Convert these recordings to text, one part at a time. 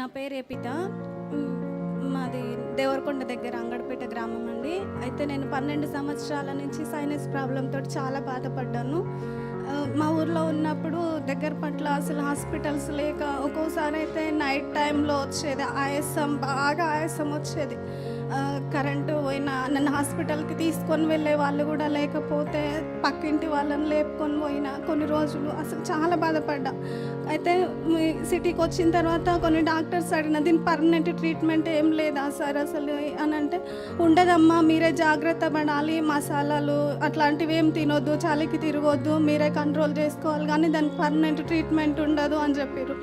నా పేరు ఏపిత. మాది దేవరకొండ దగ్గర అంగడిపేట గ్రామం అండి. అయితే నేను 12 సంవత్సరాల నుంచి సైనస్ ప్రాబ్లంతో చాలా బాధపడ్డాను. మా ఊర్లో ఉన్నప్పుడు దగ్గర పట్ల అసలు హాస్పిటల్స్ లేక ఒక్కోసారి అయితే నైట్ టైంలో వచ్చేది ఆయాసం, బాగా ఆయాసం వచ్చేది. కరెంటు పోయినా నన్ను హాస్పిటల్కి తీసుకొని వెళ్ళే వాళ్ళు కూడా లేకపోతే పక్కింటి వాళ్ళని లేపుకొని పోయినా కొన్ని రోజులు అసలు చాలా బాధపడ్డా. అయితే సిటీకి వచ్చిన తర్వాత కొన్ని డాక్టర్స్ అడిగిన దీని పర్మనెంట్ ట్రీట్మెంట్ ఏం లేదా సార్ అసలు అని అంటే, ఉండదమ్మా, మీరే జాగ్రత్త పడాలి, మసాలాలు అట్లాంటివి ఏం తినొద్దు, చలికి తిరగొద్దు, మీరే కంట్రోల్ చేసుకోవాలి, కానీ దానికి పర్మనెంట్ ట్రీట్మెంట్ ఉండదు అని చెప్పారు.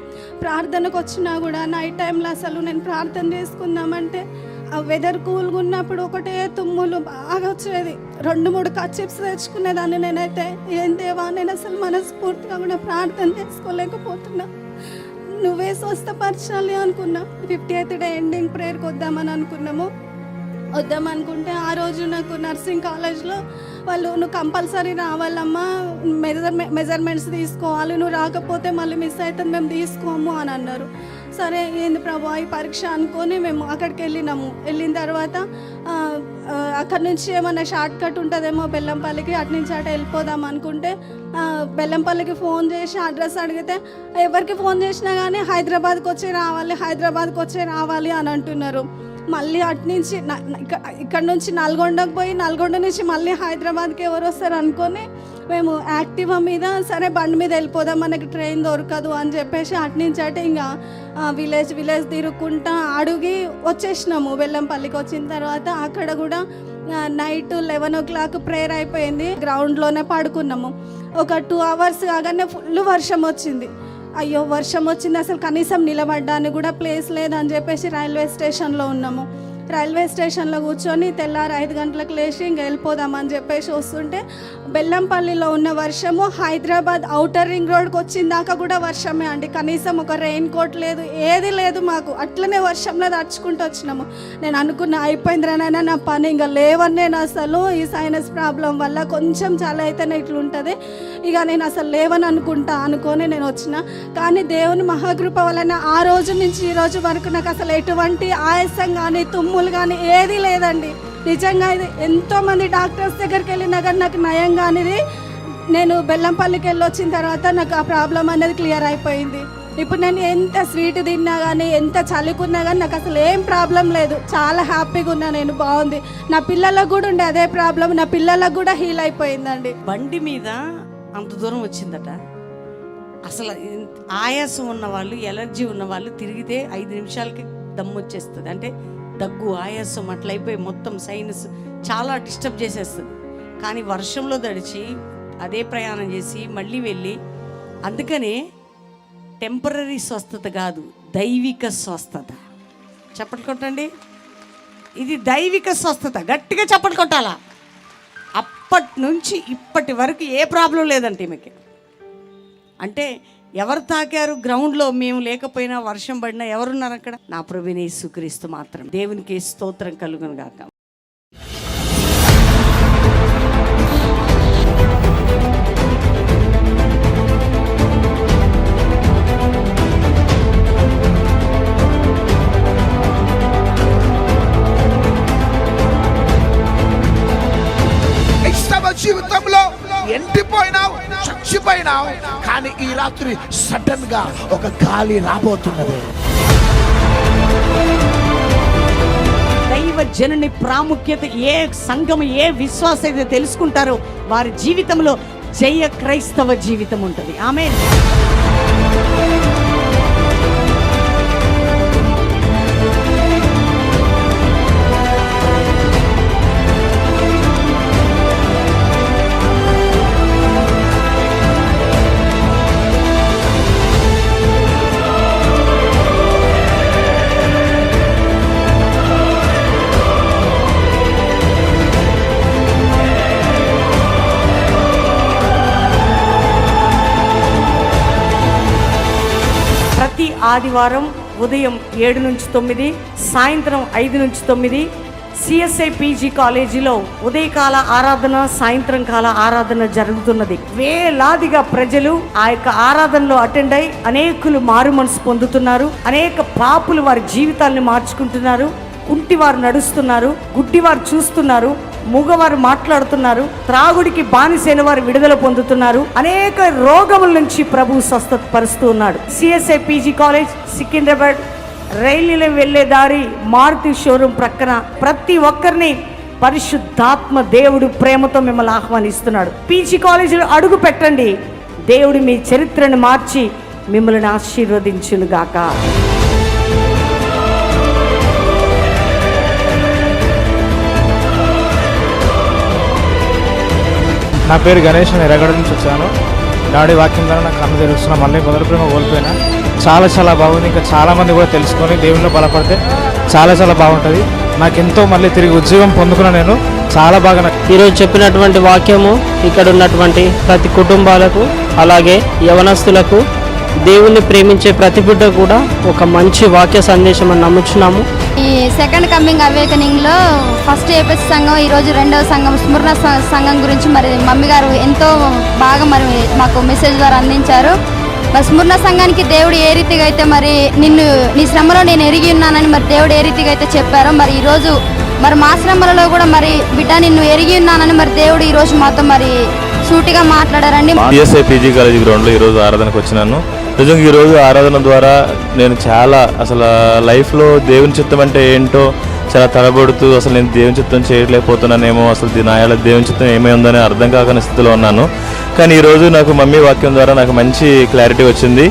ప్రార్థనకు వచ్చినా కూడా నైట్ టైంలో అసలు నేను ప్రార్థన చేసుకుందామంటే ఆ వెదర్ కూల్గా ఉన్నప్పుడు ఒకటే తుమ్ములు బాగా వచ్చేది. 2-3 కచ్చిప్స్ తెచ్చుకునేదాన్ని నేనైతే. ఏం దేవా, నేను అసలు మనస్ఫూర్తిగా కూడా ప్రార్థన చేసుకోలేకపోతున్నా, నువ్వే స్వస్థపరచాలి అనుకున్నా. 58th డే ఎండింగ్ ప్రేయర్కి వద్దామనుకుంటే ఆ రోజు నాకు నర్సింగ్ కాలేజ్లో వాళ్ళు, నువ్వు కంపల్సరీ రావాలమ్మా, మెజర్మెంట్స్ తీసుకోవాలి, నువ్వు రాకపోతే మళ్ళీ మిస్ అవుతుంది, మేము తీసుకోము అని అన్నారు. సరే ఏంది ప్రభా ఈ పరీక్ష అనుకొని మేము అక్కడికి వెళ్ళిన తర్వాత అక్కడి నుంచి ఏమన్నా షార్ట్ కట్ ఉంటుందేమో బెల్లంపల్లికి, అటు నుంచి అటు వెళ్ళిపోదాం అనుకుంటే బెల్లంపల్లికి ఫోన్ చేసి అడ్రస్ అడిగితే ఎవరికి ఫోన్ చేసినా కానీ హైదరాబాద్కి వచ్చే రావాలి అని అంటున్నారు. మళ్ళీ అటు నుంచి ఇక్కడ నుంచి నల్గొండకు పోయి నల్గొండ నుంచి మళ్ళీ హైదరాబాద్కి ఎవరు వస్తారు అనుకొని మేము యాక్టివా మీద సరే బండి మీద వెళ్ళిపోదాం, మనకి ట్రైన్ దొరకదు అని చెప్పేసి అటు నుంచి అంటే ఇంకా విలేజ్ తిరుగుకుంటా అడిగి వచ్చేసినాము. బెల్లంపల్లికి వచ్చిన తర్వాత అక్కడ కూడా నైట్ 11 o'clock ప్రేయర్ అయిపోయింది. గ్రౌండ్లోనే పడుకున్నాము. ఒక 2 hours కాగానే ఫుల్ వర్షం వచ్చింది. అయ్యో వర్షం వచ్చింది, అసలు కనీసం నిలబడ్డానికి కూడా ప్లేస్ లేదని చెప్పేసి రైల్వే స్టేషన్లో ఉన్నాము. రైల్వే స్టేషన్లో కూర్చొని తెల్లారి 5 గంటలకు లేచి ఇంక వెళ్ళిపోదామని చెప్పేసి వస్తుంటే బెల్లంపల్లిలో ఉన్న వర్షము హైదరాబాద్ ఔటర్ రింగ్ రోడ్కి వచ్చిన దాకా కూడా వర్షమే అండి. కనీసం ఒక రెయిన్ కోట్ లేదు, ఏది లేదు మాకు. అట్లనే వర్షంలో తడుచుకుంటూ వచ్చినాము. నేను అనుకున్నా అయిపోయిందిరానైనా నా పని, ఇంకా లేవని నేను అసలు ఈ సైనస్ ప్రాబ్లం వల్ల కొంచెం చాలా అయితేనే ఇట్లుంటుంది, ఇక నేను అసలు లేవని అనుకొని నేను వచ్చిన. కానీ దేవుని మహాకృప వలన ఆ రోజు నుంచి ఈ రోజు వరకు నాకు అసలు ఎటువంటి ఆయాసం కానీ తుమ్ములు కానీ ఏది లేదండి. నిజంగా ఇది ఎంతోమంది డాక్టర్స్ దగ్గరికి వెళ్ళినా కానీ నాకు నయం కానిది. నేను బెల్లంపల్లికి వెళ్ళి వచ్చిన తర్వాత నాకు ఆ ప్రాబ్లం అనేది క్లియర్ అయిపోయింది. ఇప్పుడు నేను ఎంత స్వీట్ తిన్నా కానీ ఎంత చలికున్నా కానీ నాకు అసలు ఏం ప్రాబ్లం లేదు, చాలా హ్యాపీగా ఉన్నా నేను. బాగుంది. నా పిల్లలకు కూడా ఉండే అదే ప్రాబ్లం, నా పిల్లలకు కూడా హీల్ అయిపోయిందండి. బండి మీద అంత దూరం వచ్చిందట. అసలు ఆయాసం ఉన్నవాళ్ళు, ఎలర్జీ ఉన్నవాళ్ళు తిరిగితే 5 నిమిషాలకి దమ్ము వచ్చేస్తుంది. అంటే దగ్గు, ఆయాసం అట్లయిపోయి మొత్తం సైనస్ చాలా డిస్టర్బ్ చేసేస్తుంది. కానీ వర్షంలో తడిచి అదే ప్రయాణం చేసి మళ్ళీ వెళ్ళి, అందుకనే టెంపరరీ స్వస్థత కాదు, దైవిక స్వస్థత. చప్పట్లు కొట్టండి, ఇది దైవిక స్వస్థత. గట్టిగా చప్పట్లు కొట్టాలా. అప్పటి నుంచి ఇప్పటి వరకు ఏ ప్రాబ్లం లేదంటే ఈమెకి. అంటే ఎవరు తాకారు గ్రౌండ్లో? మేము లేకపోయినా, వర్షం పడినా ఎవరున్నారు అక్కడ? నా ప్రభువైన యేసుక్రీస్తు మాత్రం. దేవునికి స్తోత్రం కలుగును గాక. జీవితంలో ఎండిపోయినావు, చచ్చిపోయినావు, కానీ ఈ రాత్రి సడన్ గా ఒక గాలి రాబోతున్నది. దైవ జనుని ప్రాముఖ్యత ఏ సంఘం, ఏ విశ్వాస అయితే తెలుసుకుంటారో వారి జీవితంలో జయ క్రైస్తవ జీవితం ఉంటుంది. ఆమేన్. ఆదివారం ఉదయం 7 నుంచి 9, సాయంత్రం 5 నుంచి 9, సిఎస్ఐ పీజీ కాలేజీలో ఉదయకాల ఆరాధన, సాయంత్రం కాల ఆరాధన జరుగుతున్నది. వేలాదిగా ప్రజలు ఆ యొక్క ఆరాధనలో అటెండ్ అయి అనేకులు మారు మనసు పొందుతున్నారు. అనేక పాపులు వారి జీవితాలను మార్చుకుంటున్నారు. కుంటివారు నడుస్తున్నారు, గుడ్డివారు చూస్తున్నారు, మూగవారు మాట్లాడుతున్నారు, త్రాగుడికి బానిసైన వారు విడుదల పొందుతున్నారు. అనేక రోగముల నుంచి ప్రభు స్వస్థత పరుస్తూ ఉన్నాడు. సిఎస్ఐ పీజీ కాలేజ్ సికింద్రాబాద్ రైలులో వెళ్లే దారి మారుతి షోరూమ్ ప్రక్కన ప్రతి ఒక్కరిని పరిశుద్ధాత్మ దేవుడు ప్రేమతో మిమ్మల్ని ఆహ్వానిస్తున్నాడు. పీజీ కాలేజీలో అడుగు పెట్టండి. దేవుడు మీ చరిత్రను మార్చి మిమ్మల్ని ఆశీర్వదించును గాక. నా పేరు గణేష్, నేను ఎర్రగడ్డ నుంచి వచ్చాను. డాడీ వాక్యం ద్వారా నాకు కన్ను తెలుస్తున్నా, మళ్ళీ మొదటి ప్రేమ కోల్పోయినా. చాలా బాగుంది. ఇంకా చాలామంది కూడా తెలుసుకొని దేవునిలో బలపడితే చాలా బాగుంటుంది. నాకెంతో మళ్ళీ తిరిగి ఉద్యోగం పొందుకున్నా. నేను చాలా బాగా ఈరోజు చెప్పినటువంటి వాక్యము ఇక్కడ ఉన్నటువంటి ప్రతి కుటుంబాలకు, అలాగే యవనస్తులకు, దేవుణ్ణి ప్రేమించే ప్రతి బిడ్డ కూడా ఒక మంచి వాక్య సందేశం అని నమ్ముచున్నాము. ఈ సెకండ్ కమింగ్ అవేకనింగ్ లో ఫస్ట్ ఏపీఎస్ సంఘం, ఈరోజు రెండవ సంఘం స్మరణ సంఘం గురించి మరి మమ్మీ గారు ఎంతో బాగా మరి మాకు మెసేజ్ ద్వారా అందించారు. మరి స్మరణ సంఘానికి దేవుడు ఏ రీతిగా అయితే మరి నీ శ్రమలో నేను ఎరిగి ఉన్నానని మరి దేవుడు ఏ రీతిగా అయితే చెప్పారో, మరి ఈరోజు మరి మా శ్రమలలో కూడా మరి బిడ్డ నిన్ను ఎరిగి ఉన్నానని మరి దేవుడు ఈరోజు మాతో మరి సూటిగా మాట్లాడారండి. సిఎస్ఐ పీజీ కాలేజీ గ్రౌండ్లో ఈరోజు ఆరాధనకు వచ్చినాను. నిజంగా ఈరోజు ఆరాధన ద్వారా నేను చాలా అసలు లైఫ్లో దేవుని చిత్తం అంటే ఏంటో చాలా తడబడుతూ అసలు నేను దేవుని చిత్తం చేయలేకపోతున్నానేమో, అసలు నాయాల దేవుని చిత్తం ఏమై ఉందని అర్థం కాకని స్థితిలో ఉన్నాను. కానీ ఈరోజు నాకు మమ్మీ వాక్యం ద్వారా నాకు మంచి క్లారిటీ వచ్చింది.